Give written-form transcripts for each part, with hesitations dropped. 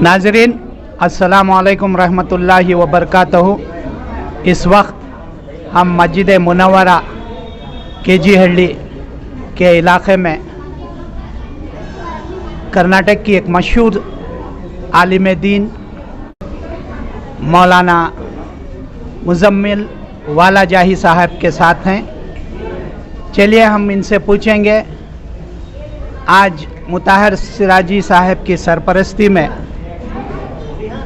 नाजरीन अस्सलामु अलैकुम रहमतुल्लाहि व बरकातहू। इस वक्त हम मस्जिद मुनव्वरा केजी हल्ली के इलाक़े में कर्नाटक की एक मशहूर आलिम दीन मौलाना मुज़म्मिल वाला जाही साहब के साथ हैं। चलिए हम इनसे पूछेंगे आज मुताहर सिराजी साहब की सरपरस्ती में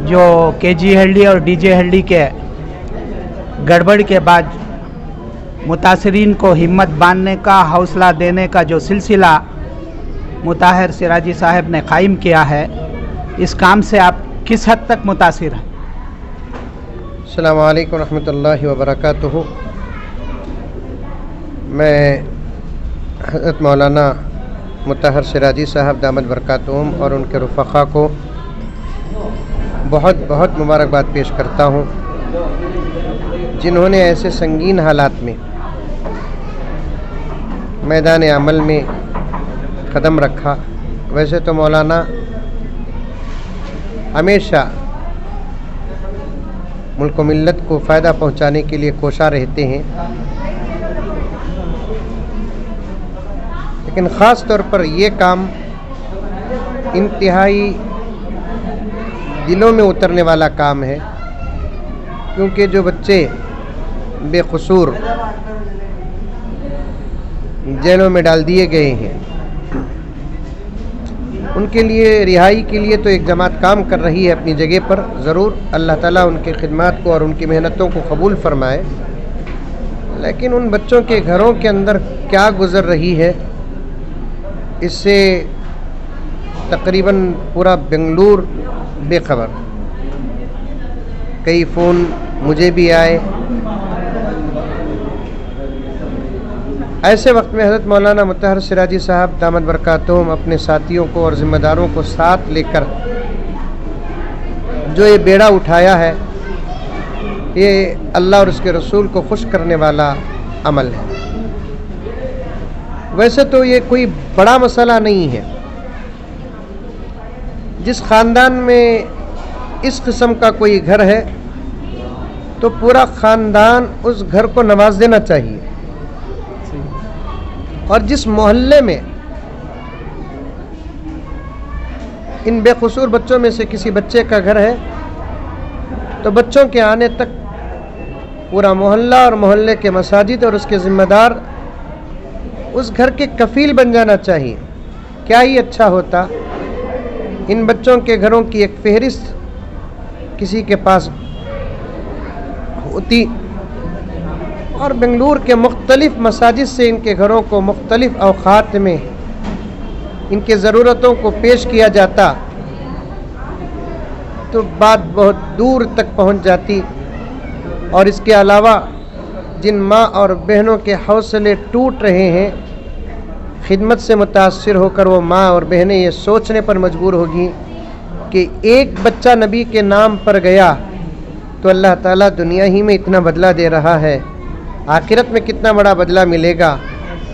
जो केजी हल्ली और डीजे हल्ली के गड़बड़ के बाद मुतासरीन को हिम्मत बांधने का, हौसला देने का जो सिलसिला मुताहर सिराजी साहब ने कायम किया है, इस काम से आप किस हद तक मुतासिर हैं? अस्सलामु अलैकुम रहमतुल्लाहि व बरकातुहू। मैं हज़रत मौलाना मुताहर सिराजी साहब दामद बरकातुहुम और उनके रुफ़क़ा को बहुत बहुत मुबारकबाद पेश करता हूँ, जिन्होंने ऐसे संगीन हालात में मैदान अमल में कदम रखा। वैसे तो मौलाना हमेशा मुल्क व मिल्लत को फ़ायदा पहुँचाने के लिए कोशा रहते हैं, लेकिन ख़ास तौर पर ये काम इंतहाई दिलों में उतरने वाला काम है, क्योंकि जो बच्चे बेकसूर जेलों में डाल दिए गए हैं, उनके लिए रिहाई के लिए तो एक जमात काम कर रही है अपनी जगह पर। ज़रूर अल्लाह ताला उनके खिदमत को और उनकी मेहनतों को कबूल फरमाए, लेकिन उन बच्चों के घरों के अंदर क्या गुज़र रही है, इससे तकरीबन पूरा बेंगलुरु बेखबर। कई फ़ोन मुझे भी आए। ऐसे वक्त में हज़रत मौलाना मुताहर सिराजी साहब दामद बरकातुहुम अपने साथियों को और ज़िम्मेदारों को साथ लेकर जो ये बेड़ा उठाया है, ये अल्लाह और उसके रसूल को खुश करने वाला अमल है। वैसे तो ये कोई बड़ा मसला नहीं है। जिस ख़ानदान में इस किस्म का कोई घर है तो पूरा ख़ानदान उस घर को नवाज देना चाहिए, और जिस मोहल्ले में इन बेकसूर बच्चों में से किसी बच्चे का घर है तो बच्चों के आने तक पूरा मोहल्ला और मोहल्ले के मसाजिद और उसके ज़िम्मेदार उस घर के कफ़ील बन जाना चाहिए। क्या ही अच्छा होता इन बच्चों के घरों की एक फहरिस्त किसी के पास होती और बेंगलुरु के मुख्तलिफ़ मसाजिद से इनके घरों को मुख्तलिफ़ औक़ात में इनके ज़रूरतों को पेश किया जाता तो बात बहुत दूर तक पहुंच जाती। और इसके अलावा जिन माँ और बहनों के हौसले टूट रहे हैं, खिदमत से मुतासिर होकर वो माँ और बहनें ये सोचने पर मजबूर होगी कि एक बच्चा नबी के नाम पर गया तो अल्लाह ताला दुनिया ही में इतना बदला दे रहा है, आखिरत में कितना बड़ा बदला मिलेगा।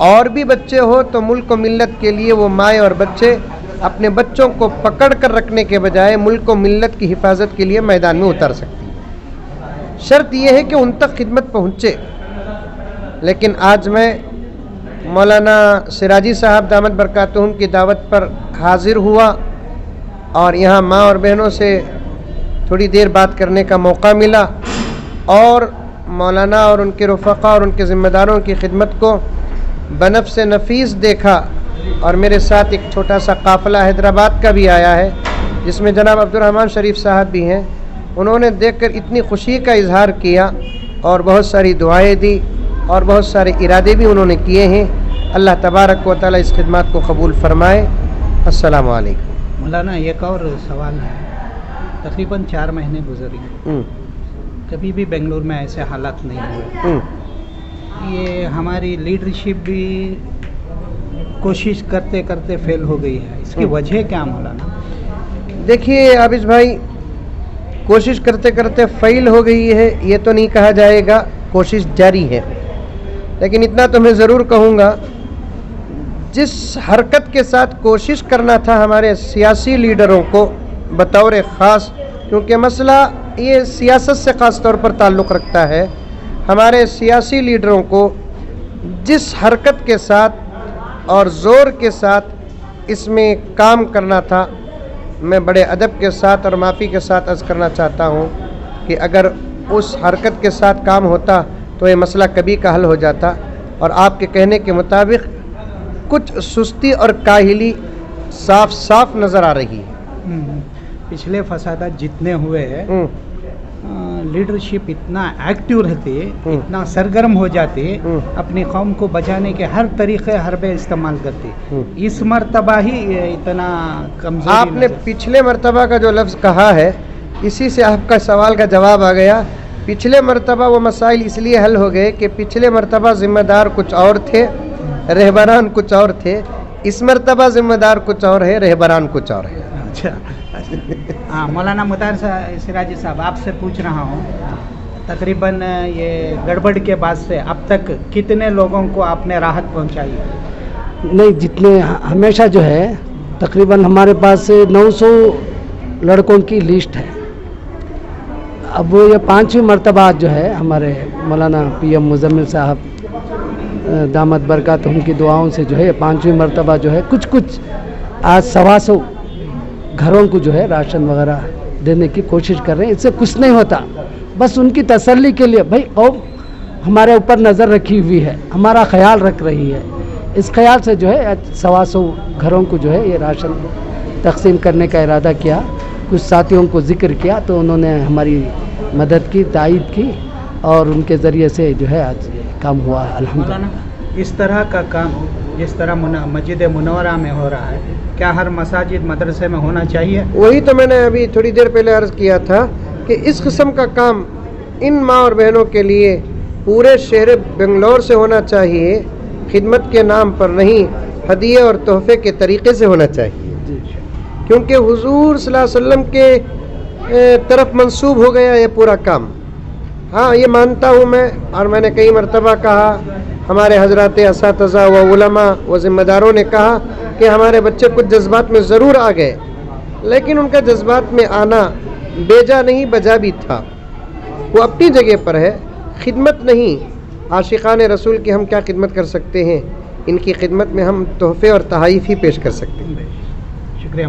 और भी बच्चे हो तो मुल्क व मिल्लत के लिए वो माँ और बच्चे अपने बच्चों को पकड़ कर रखने के बजाय मुल्क व मिल्लत की हिफाजत के लिए मैदान में उतर सकती है। शर्त यह है कि उन तक खिदमत पहुँचे। लेकिन आज मैं मौलाना सिराजी साहब दामद बरकातुहुम की दावत पर हाज़िर हुआ और यहाँ माँ और बहनों से थोड़ी देर बात करने का मौका मिला, और मौलाना और उनके रुफ़क़ा और उनके ज़िम्मेदारों की खिदमत को बनफ़्स नफ़ीस देखा। और मेरे साथ एक छोटा सा काफ़िला हैदराबाद का भी आया है, जिसमें जनाब अब्दुर्रहमान शरीफ साहब भी हैं। उन्होंने देखकर इतनी खुशी का इजहार किया और बहुत सारी दुआएँ दी और बहुत सारे इरादे भी उन्होंने किए हैं। अल्लाह तबारक व तआला इस खिदमत को कबूल फरमाए। अस्सलामु अलैकुम। मौलाना एक और सवाल है, तकरीबन 4 महीने गुजरे, कभी भी बेंगलुरु में ऐसे हालात नहीं हुए। ये हमारी लीडरशिप भी कोशिश करते करते फेल हो गई है, इसकी वजह क्या मौलाना? देखिए आबिश भाई, कोशिश करते करते फेल हो गई है ये तो नहीं कहा जाएगा, कोशिश जारी है। लेकिन इतना तो मैं ज़रूर कहूँगा, जिस हरकत के साथ कोशिश करना था हमारे सियासी लीडरों को بطور خاص، کیونکہ مسئلہ یہ سیاست سے خاص طور پر تعلق رکھتا ہے، ہمارے سیاسی لیڈروں کو جس حرکت کے ساتھ اور زور کے ساتھ اس میں کام کرنا تھا، میں بڑے ادب کے ساتھ اور معافی کے ساتھ عرض کرنا چاہتا ہوں کہ اگر اس حرکت کے ساتھ کام ہوتا تو یہ مسئلہ کبھی کا حل ہو جاتا، اور آپ کے کہنے کے مطابق کچھ سستی اور کاہلی صاف صاف نظر آ رہی ہے۔ پچھلے فسادات جتنے ہوئے ہیں، لیڈرشپ اتنا ایکٹیو رہتی ہے، اتنا سرگرم ہو جاتی ہے، اپنی قوم کو بچانے کے ہر طریقے حربے استعمال کرتی ہے۔ اس مرتبہ ہی اتنا کمزوری آپ نے پچھلے مرتبہ کا جو لفظ کہا ہے، اسی سے آپ کا سوال کا جواب آ گیا۔ پچھلے مرتبہ وہ مسائل اس لیے حل ہو گئے کہ پچھلے مرتبہ ذمہ دار کچھ اور تھے، رہبران کچھ اور تھے، اس مرتبہ ذمہ دار کچھ اور ہے، رہبران کچھ اور ہے۔ اچھا، ہاں، مولانا مطہر سراجی صاحب، آپ سے پوچھ رہا ہوں، تقریباً یہ گڑبڑ کے بعد سے اب تک کتنے لوگوں کو آپ نے راحت پہنچائی؟ نہیں، جتنے ہمیشہ جو ہے تقریباً ہمارے پاس 900 لڑکوں کی لسٹ ہے۔ اب وہ یہ 5ویں مرتبہ جو ہے ہمارے مولانا پی ایم مزمل صاحب دامت برکاتہم کی دعاؤں سے جو ہے 5ویں مرتبہ جو ہے کچھ آج 125 گھروں کو جو ہے راشن وغیرہ دینے کی کوشش کر رہے ہیں۔ اس سے کچھ نہیں ہوتا، بس ان کی تسلی کے لیے بھائی قوم ہمارے اوپر نظر رکھی ہوئی ہے، ہمارا خیال رکھ رہی ہے، اس خیال سے جو ہے 125 گھروں کو جو ہے یہ راشن تقسیم کرنے کا ارادہ کیا۔ کچھ ساتھیوں کو ذکر کیا تو انہوں نے ہماری مدد کی، تائید کی، اور ان کے ذریعے سے جو ہے آج کام ہوا ہے الحمدللہ۔ اس طرح کا کام جس طرح مسجد منورہ میں ہو رہا ہے، کیا ہر مساجد مدرسے میں ہونا چاہیے؟ وہی تو میں نے ابھی تھوڑی دیر پہلے عرض کیا تھا کہ اس قسم کا کام ان ماں اور بہنوں کے لیے پورے شہر بنگلور سے ہونا چاہیے، خدمت کے نام پر نہیں، ہدیے اور تحفے کے طریقے سے ہونا چاہیے، کیونکہ حضور صلی اللہ علیہ وسلم کے طرف منسوب ہو گیا یہ پورا کام۔ ہاں، یہ مانتا ہوں میں، اور میں نے کئی مرتبہ کہا، ہمارے حضرات اساتذہ و علماء و ذمہ داروں نے کہا کہ ہمارے بچے کچھ جذبات میں ضرور آ گئے، لیکن ان کا جذبات میں آنا بیجا نہیں بجا بھی تھا۔ وہ اپنی جگہ پر ہے، خدمت نہیں، عاشقان رسول کی ہم کیا خدمت کر سکتے ہیں؟ ان کی خدمت میں ہم تحفے اور تحائف ہی پیش کر سکتے ہیں۔ شکریہ۔